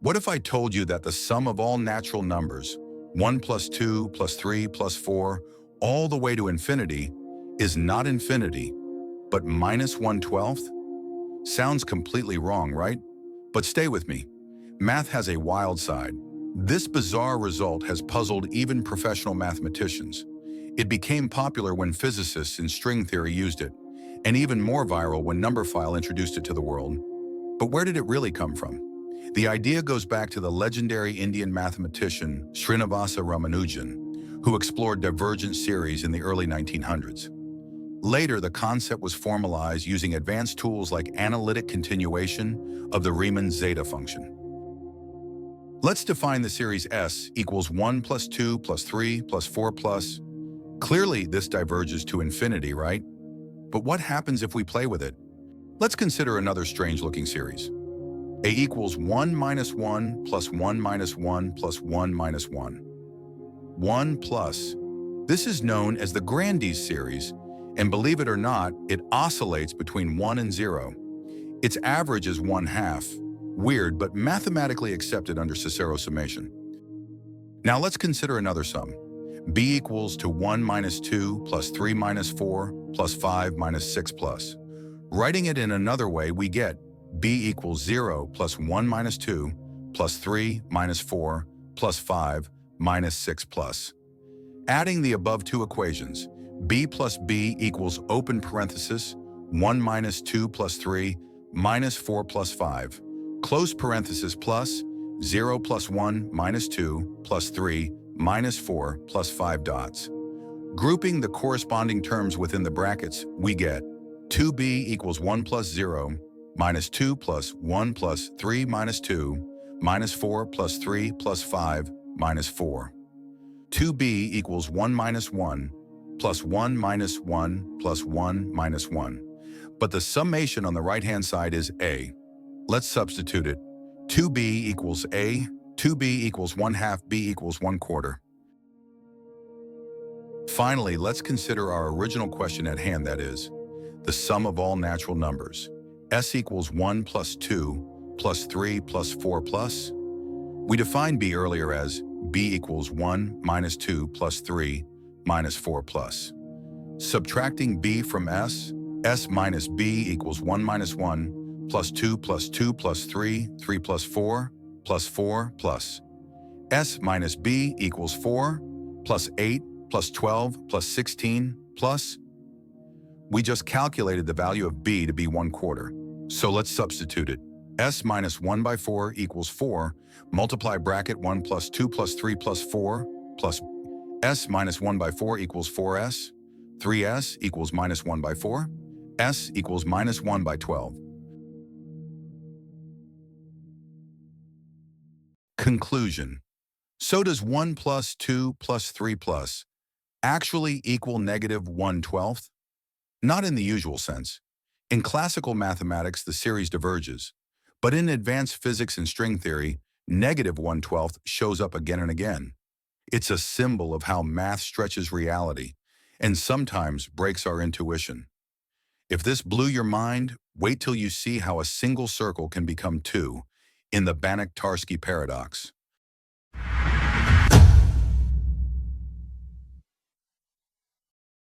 What if I told you that the sum of all natural numbers, 1 plus 2 plus 3 plus 4, all the way to infinity, is not infinity, but minus 1/12th? Sounds completely wrong, right? But stay with me. Math has a wild side. This bizarre result has puzzled even professional mathematicians. It became popular when physicists in string theory used it, and even more viral when numberphile introduced it to the world. But where did it really come from? The idea goes back to the legendary Indian mathematician Srinivasa Ramanujan, who explored divergent series in the early 1900s. Later, the concept was formalized using advanced tools like analytic continuation of the Riemann zeta function. Let's define the series S equals 1 plus 2 plus 3 plus 4 plus. Clearly, this diverges to infinity, right? But what happens if we play with it? Let's consider another strange-looking series. A equals 1 minus 1 plus 1 minus 1 plus 1 minus 1. 1 plus. This is known as the Grandi's series, and believe it or not, it oscillates between 1 and 0. Its average is 1/2. Weird, but mathematically accepted under Cicero's summation. Now let's consider another sum. B equals to 1 minus 2 plus 3 minus 4 plus 5 minus 6 plus. Writing it in another way, we get B equals 0 plus 1 minus 2 plus 3 minus 4 plus 5 minus 6 plus. Adding the above two equations, B plus B equals open parenthesis 1 minus 2 plus 3 minus 4 plus 5, close parenthesis plus 0 plus 1 minus 2 plus 3 minus 4 plus 5 dots. Grouping the corresponding terms within the brackets, we get 2b equals 1 plus 0 minus 2 plus 1 plus 3 minus 2 minus 4 plus 3 plus 5 minus 4. 2b equals 1 minus 1 plus 1 minus 1 plus 1 minus 1. But the summation on the right-hand side is a. Let's substitute it. 2b equals a, 2b equals 1/2, b equals 1/4. Finally, let's consider our original question at hand, that is, the sum of all natural numbers. S equals 1 plus 2 plus 3 plus 4 plus. We defined b earlier as b equals 1 minus 2 plus 3 minus 4 plus. Subtracting b from s, s minus b equals 1 minus 1 plus 2 plus 2 plus 3, 3 plus 4 plus 4 plus. S minus b equals 4 plus 8 plus 12 plus 16 plus. We just calculated the value of b to be 1/4. So let's substitute it. S minus 1 by 4 equals 4, multiply bracket 1 plus 2 plus 3 plus 4 plus S minus 1 by 4 equals 4s, 3s equals minus 1 by 4, s equals minus 1 by 12. Conclusion. So does 1 plus 2 plus 3 plus actually equal negative 1/12th? Not in the usual sense. In classical mathematics, the series diverges. But in advanced physics and string theory, negative 1/12th shows up again and again. It's a symbol of how math stretches reality and sometimes breaks our intuition. If this blew your mind, wait till you see how a single circle can become two in the Banach-Tarski paradox.